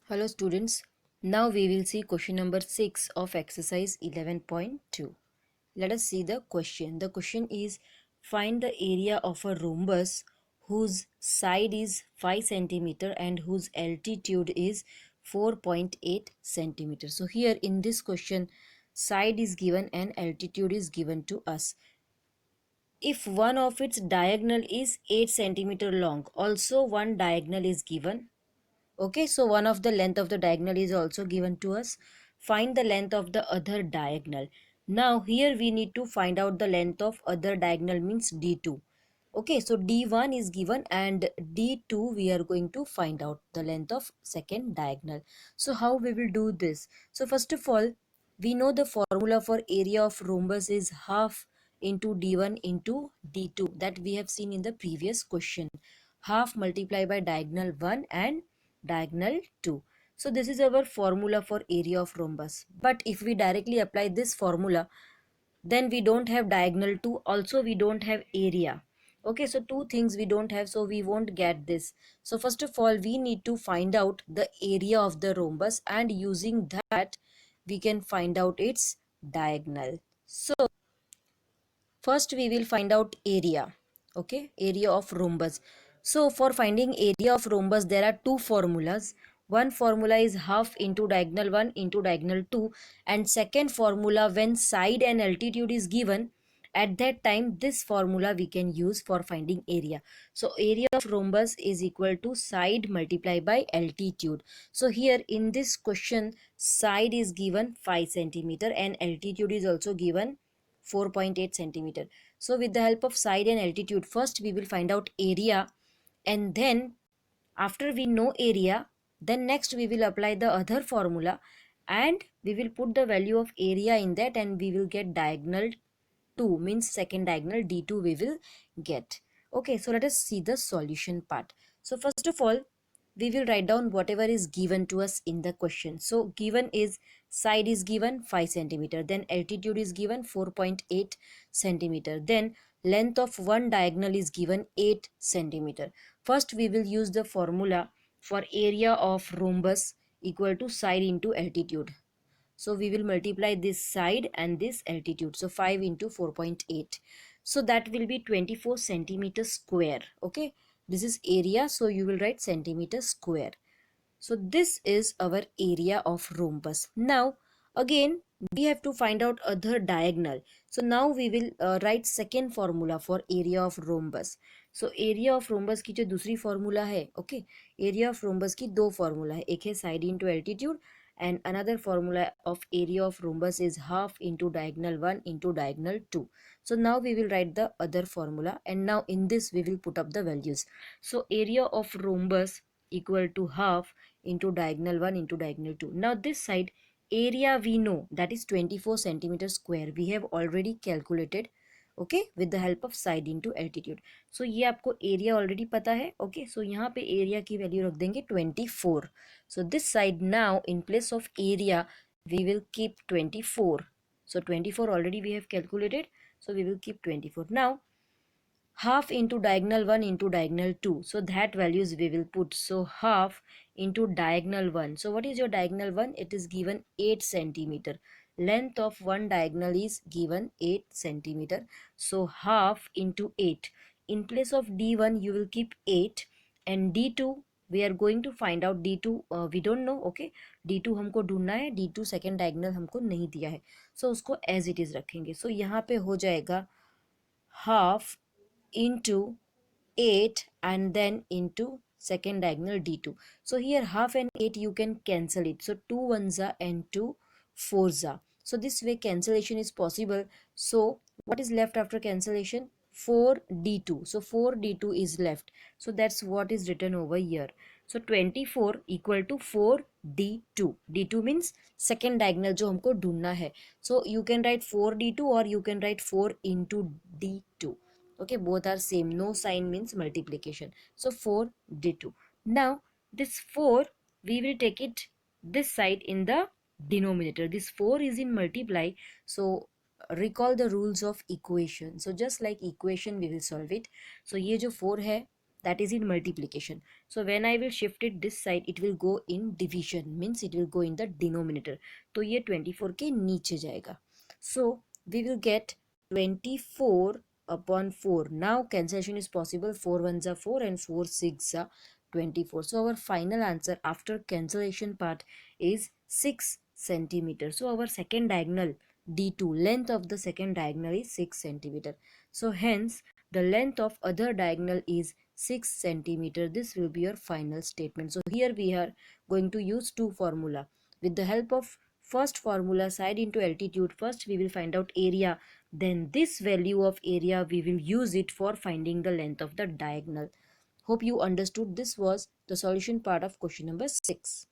Hello students, now we will see question number 6 of exercise 11.2. Let us see the question. The question is, find the area of a rhombus whose side is 5 centimeter and whose altitude is 4.8 centimeter. So here in this question, side is given and altitude is given to us. If one of its diagonal is 8 centimeter long, also one diagonal is given. Okay, so one of the length of the diagonal is also given to us. Find the length of the other diagonal. Now here we need to find out the length of other diagonal, means D2. Okay, so D1 is given and D2 we are going to find out the length of second diagonal. So how we will do this? So first of all, we know the formula for area of rhombus is half into D1 into D2, that we have seen in the previous question. Half multiplied by diagonal 1 and diagonal 2. So this is our formula for area of rhombus. But if we directly apply this formula, then we don't have diagonal 2, also we don't have area. Okay, so two things we don't have, so we won't get this. So first of all, we need to find out the area of the rhombus, and using that we can find out its diagonal. So first we will find out area. Okay, area of rhombus. So for finding area of rhombus, there are two formulas. One formula is half into diagonal 1 into diagonal 2, and second formula, when side and altitude is given, at that time this formula we can use for finding area. So area of rhombus is equal to side multiplied by altitude. So here in this question, side is given 5 centimeter and altitude is also given 4.8 centimeter. So with the help of side and altitude, first we will find out area, and then after we know area, then next we will apply the other formula and we will put the value of area in that, and we will get diagonal 2, means second diagonal D2 we will get. Okay, so let us see the solution part. So first of all, we will write down whatever is given to us in the question. So given is, side is given 5 centimeter, then altitude is given 4.8 centimeter, then length of one diagonal is given 8 centimeter. First we will use the formula for area of rhombus equal to side into altitude. So we will multiply this side and this altitude. So 5 into 4.8. So that will be 24 centimeter square. Okay. This is area. So you will write centimeter square. So this is our area of rhombus. Now again we have to find out other diagonal. So now we will write second formula for area of rhombus. So area of rhombus की जो दूसरी formula है, okay, area of rhombus की दो formula है, एक है side into altitude and another formula of area of rhombus is half into diagonal 1 into diagonal 2. So now we will write the other formula, and now in this we will put up the values. So area of rhombus equal to half into diagonal 1 into diagonal 2. Now this side area we know, that is 24 centimeter square, we have already calculated, okay, with the help of side into altitude. So ये आपको area already पता है, okay. So यहाँ पे area की value रख देंगे 24. So this side now in place of area we will keep 24. So 24 already we have calculated, so we will keep 24. Now half into diagonal 1 into diagonal 2, so that values we will put. So half into diagonal 1, so what is your diagonal 1? It is given 8 centimeter. Length of one diagonal is given 8 centimeter. So half into 8. In place of D1 you will keep 8, and D2 we are going to find out. D2 we don't know, okay. D2 हमको ढूंढना है, D2 second diagonal हमको नहीं दिया है, so उसको as it is रखेंगे. So यहाँ पे हो जाएगा half into 8 and then into second diagonal D2. So here half and 8 you can cancel it. So 2 ones are and 2 fours are. So this way cancellation is possible. So what is left after cancellation? 4D2. So 4D2 is left. So that's what is written over here. So 24 equal to 4D2. D2 means second diagonal जो हमको ढूंढना है. So you can write 4D2 or you can write 4 into D2. Okay, both are same, no sign means multiplication. So 4d2. Now this 4 we will take it this side in the denominator. This 4 is in multiply, so recall the rules of equation. So just like equation we will solve it. So ये जो 4 है that is in multiplication. So when I will shift it this side, it will go in division, means it will go in the denominator. तो ये 24 के नीचे जाएगा. So we will get 24 upon 4. Now cancellation is possible. 4 ones are 4 and 4 6 are 24. So our final answer after cancellation part is 6 centimeter. So our second diagonal D2, length of the second diagonal is 6 centimeter. So hence the length of other diagonal is 6 centimeter. This will be your final statement. So here we are going to use two formula. With the help of first formula, side into altitude, first we will find out area, then this value of area we will use it for finding the length of the diagonal. Hope you understood. This was the solution part of question number 6.